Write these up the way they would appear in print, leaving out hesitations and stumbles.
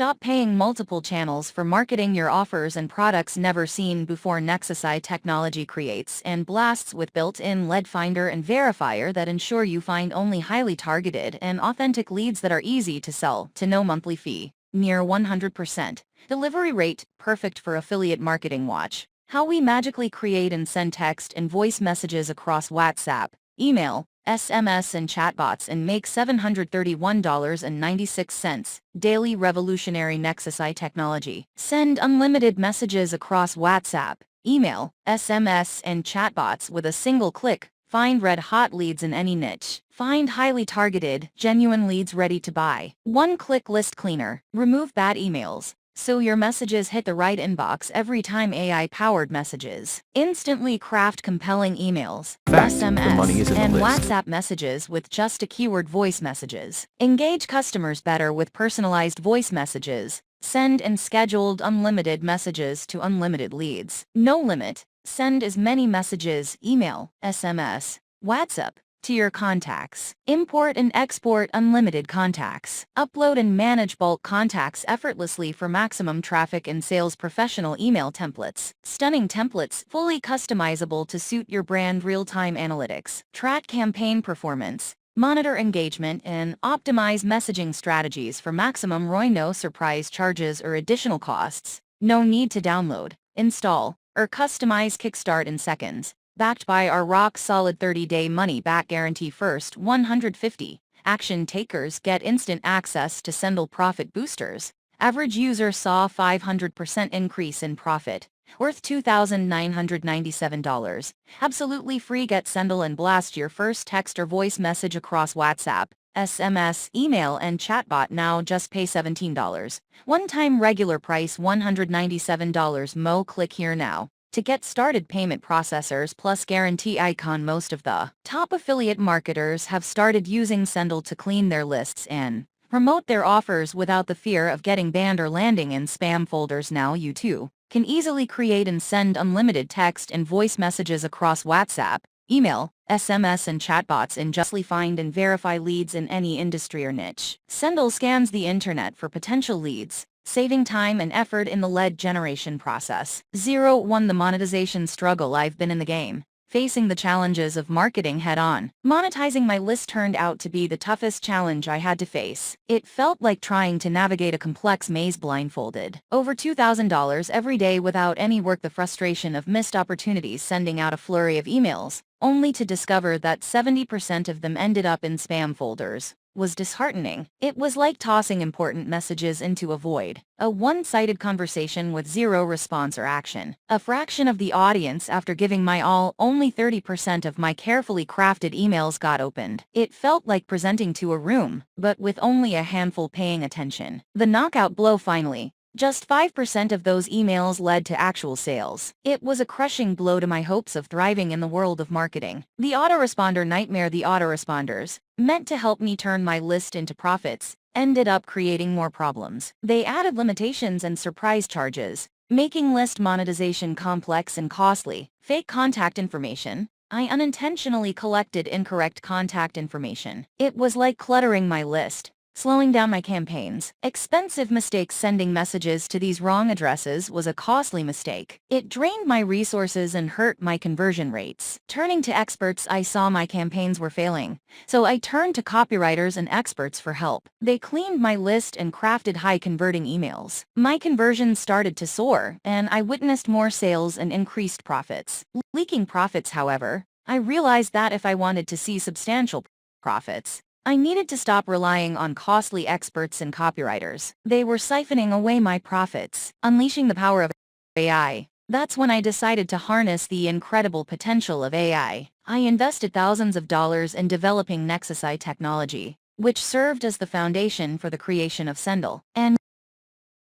Stop paying multiple channels for marketing your offers and products. Never seen before. Nexusai technology creates and blasts with built-in lead finder and verifier that ensure you find only highly targeted and authentic leads that are easy to sell, to no monthly fee. Near 100% delivery rate, perfect for affiliate marketing. Watch how we magically create and send text and voice messages across WhatsApp, email, SMS and chatbots and make $731.96 daily. Revolutionary Nexusai technology. Send unlimited messages across WhatsApp, email, SMS and chatbots with a single click. Find red-hot leads in any niche. Find highly targeted, genuine leads ready to buy. One-click list cleaner. Remove bad emails, so your messages hit the right inbox every time. AI-powered messages. Instantly craft compelling emails, SMS, and WhatsApp messages with just a keyword. Voice messages. Engage customers better with personalized voice messages. Send and scheduled unlimited messages to unlimited leads. No limit. Send as many messages, email, SMS, WhatsApp, to your contacts. Import and export unlimited contacts. Upload and manage bulk contacts effortlessly for maximum traffic and sales. Professional email templates. Stunning templates, fully customizable to suit your brand. Real-time analytics. Track campaign performance. Monitor engagement and optimize messaging strategies for maximum ROI. No surprise charges or additional costs. No need to download, install, or customize. Kickstart in seconds. Backed by our rock-solid 30-day money-back guarantee. First 150 action takers get instant access to SendALL profit boosters. Average user saw 500% increase in profit, worth $2,997. Absolutely free. Get SendALL and blast your first text or voice message across WhatsApp, SMS, email, and chatbot now. Just pay $17. One-time regular price $197. Mo. Click here now to get started. Payment processors plus guarantee icon. Most of the top affiliate marketers have started using SendALL to clean their lists and promote their offers without the fear of getting banned or landing in spam folders. Now you too can easily create and send unlimited text and voice messages across WhatsApp, email, SMS and chatbots and justly find and verify leads in any industry or niche. SendALL scans the internet for potential leads, saving time and effort in the lead generation process. 1. The monetization struggle. I've been in the game, facing the challenges of marketing head-on. Monetizing my list turned out to be the toughest challenge I had to face. It felt like trying to navigate a complex maze blindfolded. Over $2,000 every day without any work. The frustration of missed opportunities. Sending out a flurry of emails, only to discover that 70% of them ended up in spam folders, was disheartening. It was like tossing important messages into a void. A one-sided conversation with zero response or action. A fraction of the audience. After giving my all, only 30% of my carefully crafted emails got opened. It felt like presenting to a room, but with only a handful paying attention. The knockout blow. Finally, just 5% of those emails led to actual sales. It was a crushing blow to my hopes of thriving in the world of marketing. The autoresponder nightmare. The autoresponders, meant to help me turn my list into profits, ended up creating more problems. They added limitations and surprise charges, making list monetization complex and costly. Fake contact information. I unintentionally collected incorrect contact information. It was like cluttering my list, slowing down my campaigns. Expensive mistakes. Sending messages to these wrong addresses was a costly mistake. It drained my resources and hurt my conversion rates. Turning to experts. I saw my campaigns were failing, so I turned to copywriters and experts for help. They cleaned my list and crafted high-converting emails. My conversions started to soar, and I witnessed more sales and increased profits. Leaking profits. However, I realized that if I wanted to see substantial profits, I needed to stop relying on costly experts and copywriters. They were siphoning away my profits. Unleashing the power of AI. That's when I decided to harness the incredible potential of AI. I invested thousands of dollars in developing Nexusai technology, which served as the foundation for the creation of SendALL. And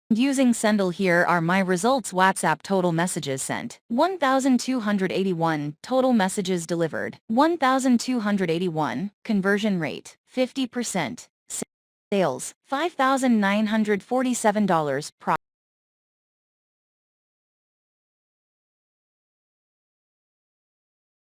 using SendALL, here are my results. WhatsApp total messages sent, 1,281. Total messages delivered, 1,281. Conversion rate, 50%. Sales, $5,947.